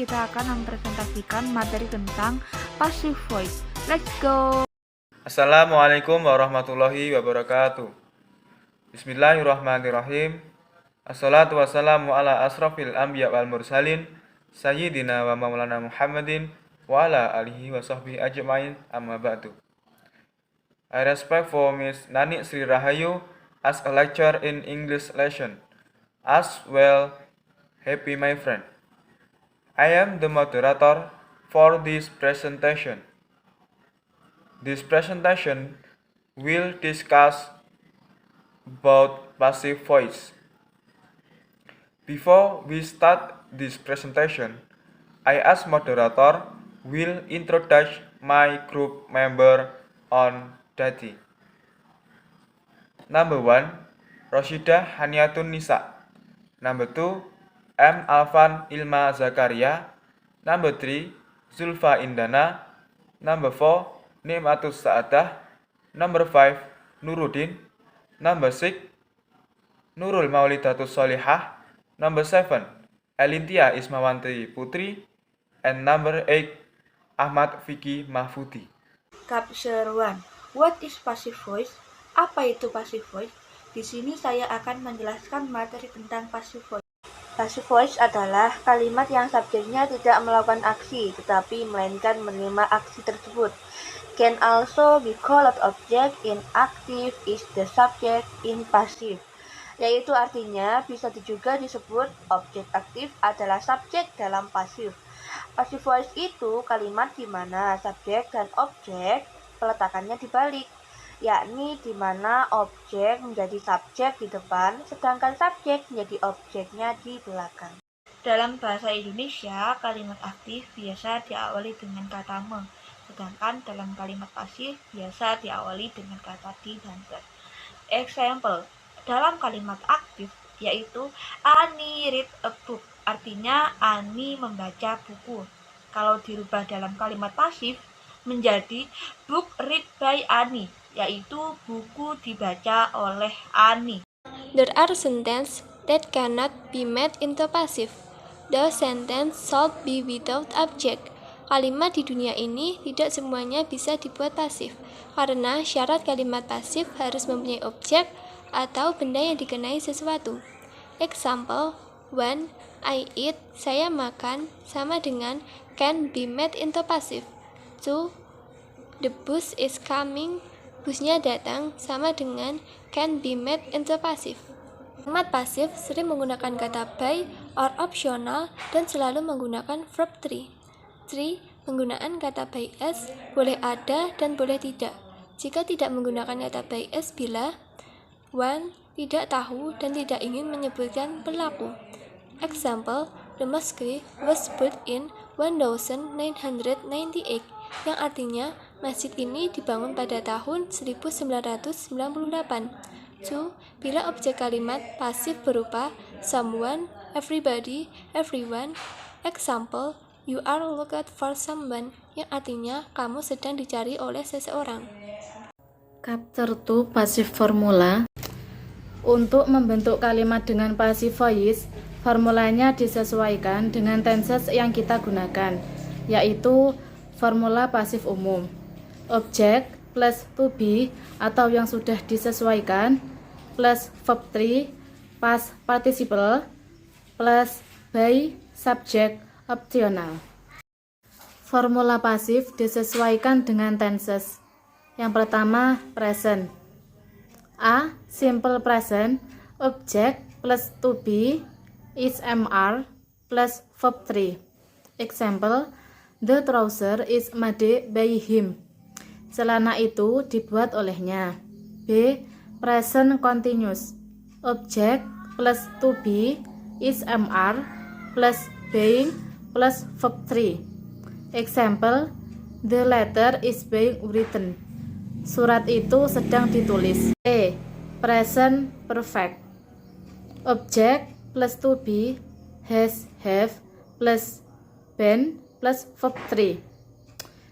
kita akan mempresentasikan materi tentang passive voice. Let's go! Assalamualaikum warahmatullahi wabarakatuh. Bismillahirrahmanirrahim. Assalatu wassalamu ala asrafil anbiya wal mursalin Sayyidina wa maulana Muhammadin wa ala alihi wa sahbihi ajma'in, amma ba'du. I respect for Miss Nani Sri Rahayu as a lecturer in English lesson. As well, happy my friend. I am the moderator for this presentation. This presentation will discuss about passive voice. Before we start this presentation, I as moderator will introduce my group member on Dati. Number 1, Roshidah Haniatun Nisa. Number 2, M. Alvan Ilma Zakaria. Number 3, Zulfa Indana. Number 4, Nimatus Sa'adah. Number 5, Nuruddin. Number 6, Nurul Maulidatus Solihah. Number 7, Elintia Ismawanti Putri. And number 8, Ahmad Vicky Mahfudi. Capture 1. What is passive voice? Apa itu passive voice? Di sini saya akan menjelaskan materi tentang passive voice. Passive voice adalah kalimat yang subjeknya tidak melakukan aksi, tetapi melainkan menerima aksi tersebut. Can also be called object in active is the subject in passive. Yaitu artinya bisa juga disebut objek aktif adalah subjek dalam pasif. Passive voice itu kalimat di mana subjek dan objek peletakannya dibalik, yakni di mana objek menjadi subjek di depan, sedangkan subjek menjadi objeknya di belakang. Dalam bahasa Indonesia, kalimat aktif biasa diawali dengan kata me, sedangkan dalam kalimat pasif biasa diawali dengan kata di dan ber. Example, dalam kalimat aktif yaitu Ani read a book, artinya Ani membaca buku. Kalau dirubah dalam kalimat pasif menjadi book read by Ani, yaitu buku dibaca oleh Ani. There are sentences that cannot be made into passive. The sentence should be without object. Kalimat di dunia ini tidak semuanya bisa dibuat pasif, karena syarat kalimat pasif harus mempunyai objek atau benda yang dikenai sesuatu. Example, when I eat, saya makan, sama dengan can be made into passive. 2. The bus is coming, busnya datang, sama dengan can be made into passive. Kalimat pasif sering menggunakan kata by or optional dan selalu menggunakan verb 3. 3. Penggunaan kata by as boleh ada dan boleh tidak. Jika tidak menggunakan kata by as bila 1. Tidak tahu dan tidak ingin menyebutkan pelaku. Example, the mosque was built in 1998, yang artinya masjid ini dibangun pada tahun 1998. 2. Bila objek kalimat pasif berupa someone, everybody, everyone. Example, you are looking for someone, yang artinya kamu sedang dicari oleh seseorang. Capture 2 passive formula. Untuk membentuk kalimat dengan passive voice, formulanya disesuaikan dengan tenses yang kita gunakan, yaitu formula pasif umum. Objek plus to be atau yang sudah disesuaikan plus verb 3 past participle plus by subject optional. Formula pasif disesuaikan dengan tenses. Yang pertama, present. A. Simple present. Object plus to be is mr plus verb 3. Example, the trouser is made by him. Celana itu dibuat olehnya. B. Present continuous. Object plus to be is mr plus being plus verb 3. Example, the letter is being written. Surat itu sedang ditulis. A. Present perfect. Object plus to be has, have plus been plus verb 3.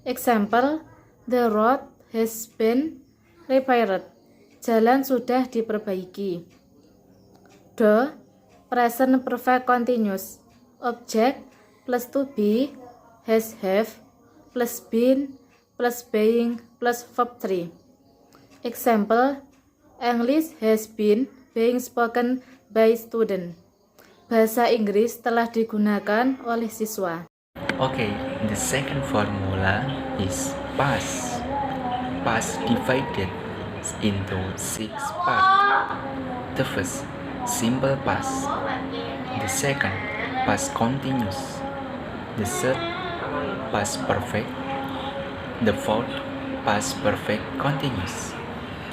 Example, the road has been repaired. Jalan sudah diperbaiki. D. Present perfect continuous. Object plus to be has have plus been plus being plus verb 3. Example, English has been being spoken by student. Bahasa Inggris telah digunakan oleh siswa. Okay, the second formula is past. Past divided into 6 parts. The first, simple past. The second, past continuous. The third, past perfect. The fourth, past perfect continuous.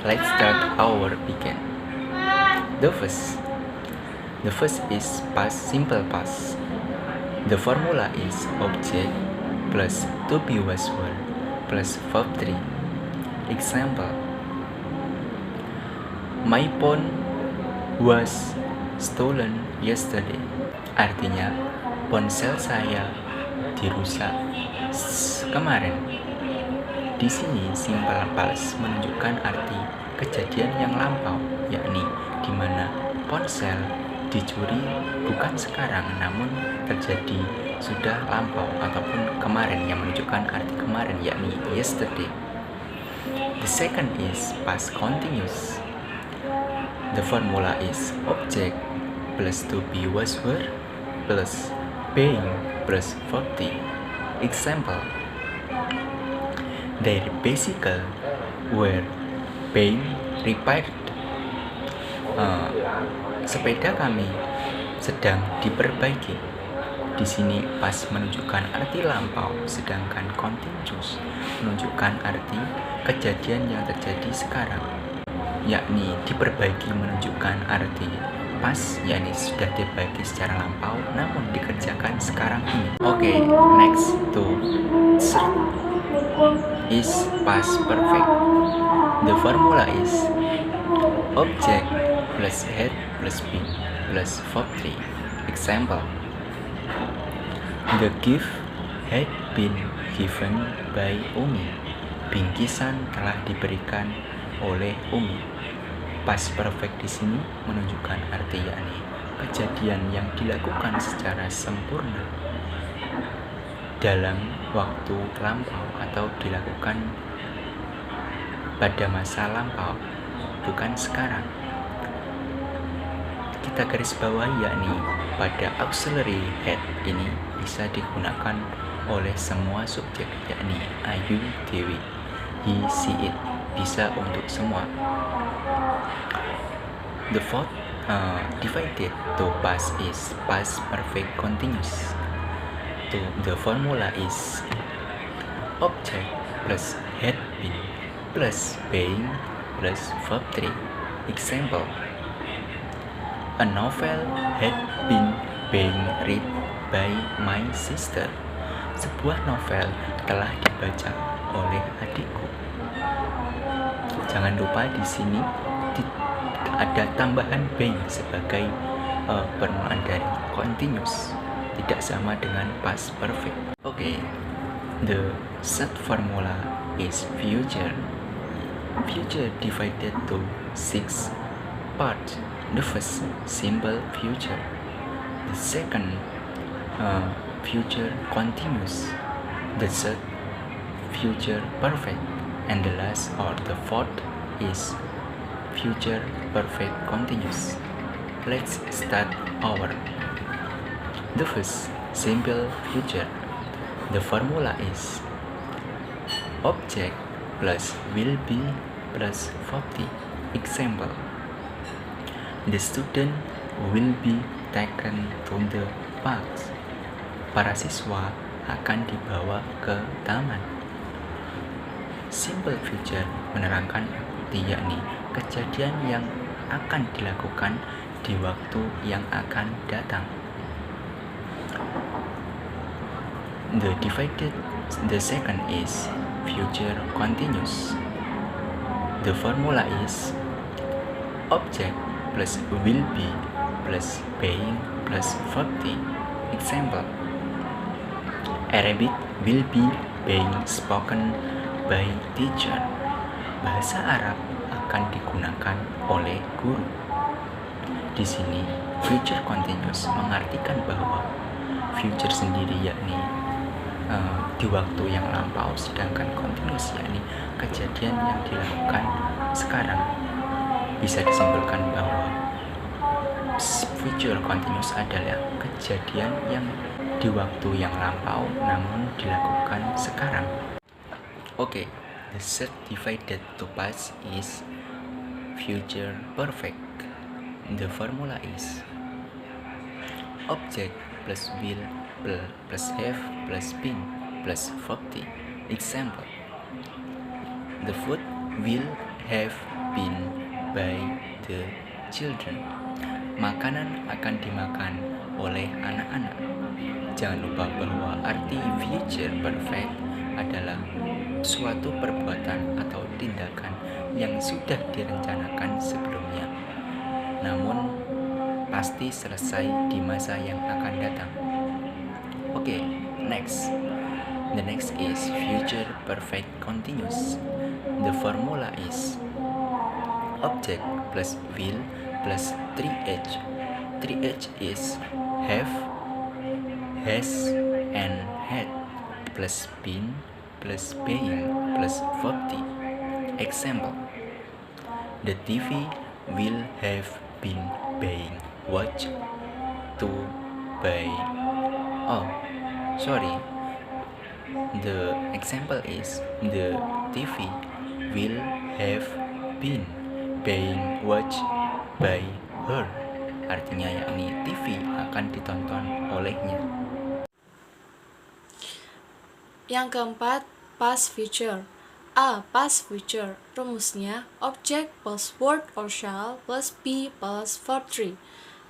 Let's start our begin. The first is past simple past. The formula is object plus to be was were plus verb 3. Example, my phone was stolen yesterday. Artinya, ponsel saya dirusak kemarin. Di sini simple past menunjukkan arti kejadian yang lampau, yakni di mana ponsel dicuri bukan sekarang namun terjadi sudah lampau ataupun kemarin, yang menunjukkan arti kemarin yakni yesterday. The second is past continuous. The formula is object plus to be was were plus being plus verb 3. Example, their bicycle were being repaired. Sepeda kami sedang diperbaiki. Di sini past menunjukkan arti lampau, sedangkan continuous menunjukkan arti kejadian yang terjadi sekarang. Yakni diperbaiki menunjukkan arti past, yakni sudah diperbaiki secara lampau namun dikerjakan sekarang ini. Okay, next to third is past perfect. The formula is object plus had plus been plus verb 3. Example, the gift had been given by Umi. Bingkisan telah diberikan oleh Umi. Past perfect di sini menunjukkan arti yakni kejadian yang dilakukan secara sempurna dalam waktu lampau atau dilakukan pada masa lampau, bukan sekarang. Kita garis bawahi yakni pada auxiliary had ini bisa digunakan oleh semua subjek, yakni Ayu, Dewi, he, she, it, bisa untuk semua. The fourth divided to past is past perfect continuous. The formula is object plus had been plus being plus verb 3. Example, a novel had been being read by my sister. Sebuah novel telah dibaca oleh adikku. Jangan lupa di sini ada tambahan being sebagai permulaan dari continuous, tidak sama dengan past perfect. Okay, the third formula is future. Future divided to 6 parts. The first, simple future. The second, future continuous. The third, future perfect. And the last or the fourth is future perfect continuous. Let's start over. The first, simple future. The formula is object plus will be plus 40. Example, the student will be taken to the park. Para siswa akan dibawa ke taman. Simple future menerangkan arti yakni kejadian yang akan dilakukan di waktu yang akan datang. The second is future continuous. The formula is object plus will be plus being plus verb 3. Example, Arabic will be being spoken by teacher. Bahasa Arab akan digunakan oleh guru. Di sini, future continuous mengartikan bahwa future sendiri, yakni di waktu yang lampau, sedangkan continuous yakni kejadian yang dilakukan sekarang. Bisa disimpulkan bahwa future continuous adalah kejadian yang di waktu yang lampau namun dilakukan sekarang. Okay, the certified to pass is future perfect. The formula is object plus will plus have plus been plus 40. Example: the food will have been by the children. Makanan akan dimakan oleh anak-anak. Jangan lupa bahwa arti future perfect adalah suatu perbuatan atau tindakan yang sudah direncanakan sebelumnya, namun pasti selesai di masa yang akan datang. Okay, next. The next is future perfect continuous. The formula is object plus will plus 3H. 3H is have, has, and had plus been plus being plus 40. Example: the TV will have been being watched to by. The example is the TV will have been being watched by her. Artinya yakni TV akan ditonton olehnya. Yang keempat, past future. A. Past future. Rumusnya object plus word or shall plus be plus verb 3.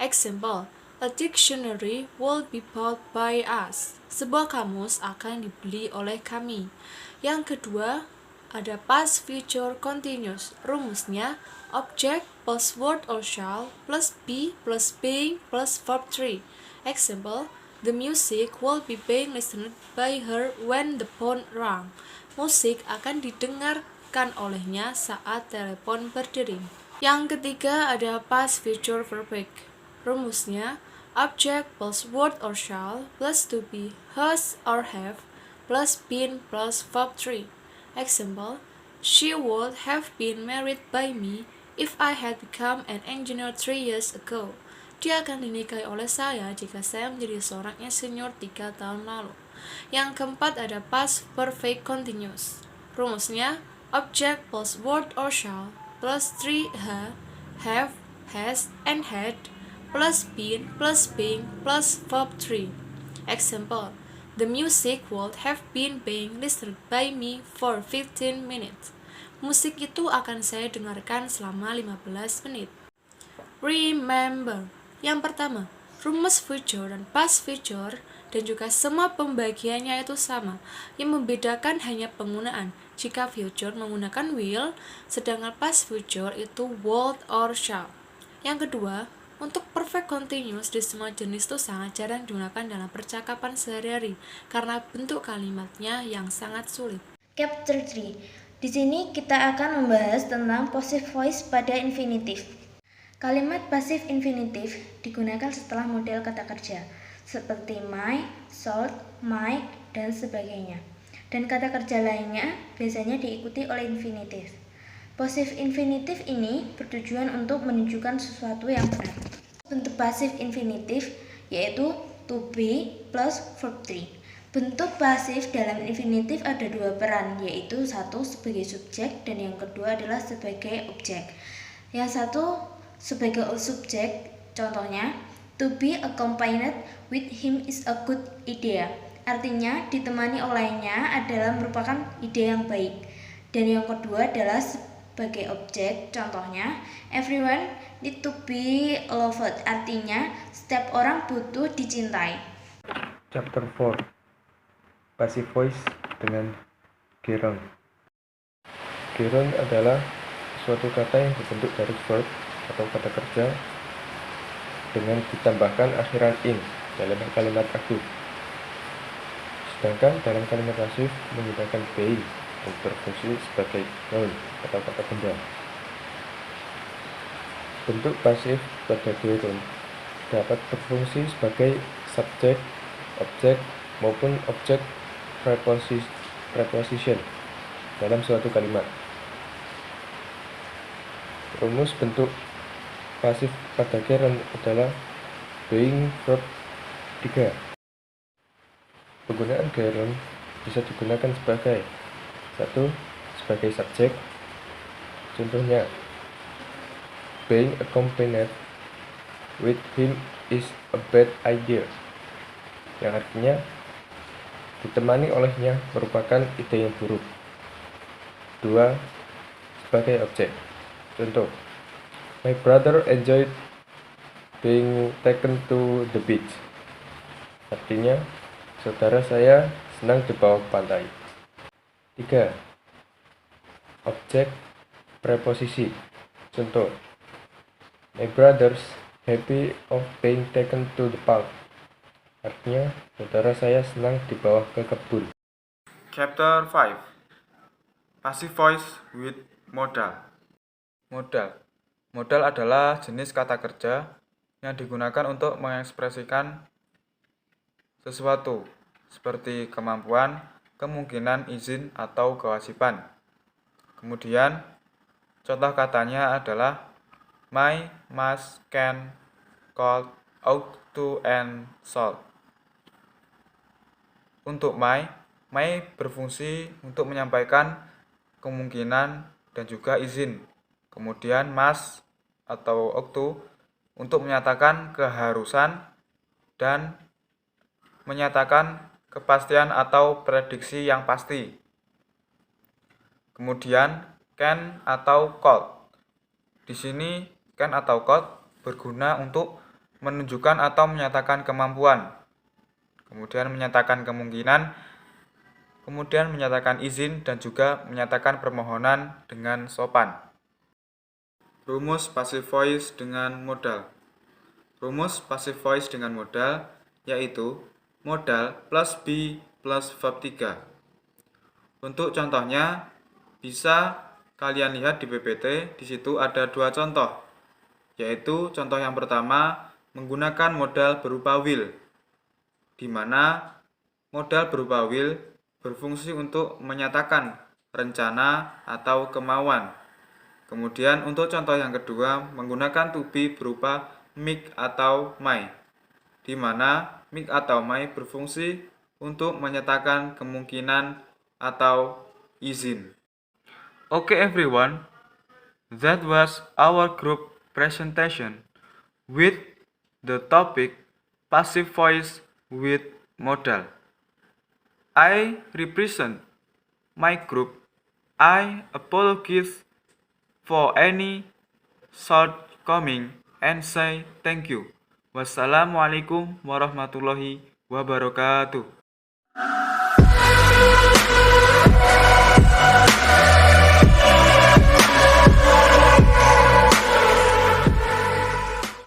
Example: a dictionary will be bought by us. Sebuah kamus akan dibeli oleh kami. Yang kedua, ada past future continuous. Rumusnya object plus word or shall plus be plus being plus verb 3. Example: the music will be being listened by her when the phone rang. Musik akan didengarkan olehnya saat telepon berdering. Yang ketiga ada past future perfect. Rumusnya object plus word or shall plus to be has or have plus been plus verb 3. Example: she would have been married by me if I had become an engineer 3 years ago. Dia akan dinikahi oleh saya jika saya menjadi seorang insinyur 3 tahun lalu. Yang keempat ada past perfect continuous. Rumusnya object plus word or shall plus 3 have, has, and had plus been plus being plus verb 3. Example: the music would have been being listened by me for 15 minutes. Musik itu akan saya dengarkan selama 15 menit. Remember. Yang pertama, rumus future dan past future dan juga semua pembagiannya itu sama. Yang membedakan hanya penggunaan. Jika future menggunakan will, sedangkan past future itu would or shall. Yang kedua, untuk perfect continuous di semua jenis itu sangat jarang digunakan dalam percakapan sehari-hari karena bentuk kalimatnya yang sangat sulit. Chapter 3. Di sini kita akan membahas tentang passive voice pada infinitif. Kalimat pasif infinitif digunakan setelah model kata kerja seperti my, should, might, dan sebagainya. Dan kata kerja lainnya biasanya diikuti oleh infinitif. Pasif infinitif ini bertujuan untuk menunjukkan sesuatu yang benar. Bentuk pasif infinitif yaitu to be plus verb 3. Bentuk pasif dalam infinitif ada dua peran, yaitu satu sebagai subjek dan yang kedua adalah sebagai objek. Yang satu sebagai subjek, contohnya to be accompanied with him is a good idea. Artinya ditemani olehnya adalah merupakan ide yang baik. Dan yang kedua adalah sebagai objek, contohnya everyone need to be loved. Artinya setiap orang butuh dicintai. Chapter 4. Passive voice dengan gerund. Gerund adalah suatu kata yang dibentuk dari verb atau kata kerja dengan ditambahkan akhiran in dalam kalimat aktif. Sedangkan dalam kalimat pasif menggunakan being dan berfungsi sebagai noun atau kata benda. Bentuk pasif pada gerund dapat berfungsi sebagai subjek, objek maupun objek preposition dalam suatu kalimat. Rumus bentuk pasif pada gerund adalah being verb 3. Penggunaan gerund bisa digunakan sebagai 1. Sebagai subjek. Contohnya, being accompanied with him is a bad idea, yang artinya ditemani olehnya merupakan ide yang buruk. 2. Sebagai objek. Contoh, my brother enjoyed being taken to the beach, artinya saudara saya senang dibawa ke pantai. 3. Objek preposisi. Contoh, my brother's happy of being taken to the park, artinya saudara saya senang dibawa ke kebun. Chapter 5. Passive voice with modal. Modal adalah jenis kata kerja yang digunakan untuk mengekspresikan sesuatu seperti kemampuan, kemungkinan, izin, atau kewajiban. Kemudian, contoh katanya adalah may, must, can, could, ought to, and should. Untuk may berfungsi untuk menyampaikan kemungkinan dan juga izin. Kemudian must atau ought to untuk menyatakan keharusan dan menyatakan kepastian atau prediksi yang pasti. Kemudian can atau could. Di sini can atau could berguna untuk menunjukkan atau menyatakan kemampuan. Kemudian menyatakan kemungkinan, kemudian menyatakan izin dan juga menyatakan permohonan dengan sopan. Rumus passive voice dengan modal. Rumus passive voice dengan modal yaitu modal plus be plus verb 3. Untuk contohnya bisa kalian lihat di PPT, di situ ada 2 contoh. Yaitu contoh yang pertama menggunakan modal berupa will, di mana modal berupa will berfungsi untuk menyatakan rencana atau kemauan. Kemudian untuk contoh yang kedua menggunakan to be berupa might atau may, di mana might atau may berfungsi untuk menyatakan kemungkinan atau izin. Okay everyone, that was our group presentation with the topic passive voice with modal. I represent my group. I apologize for any shortcoming and say thank you. Wassalamualaikum warahmatullahi wabarakatuh.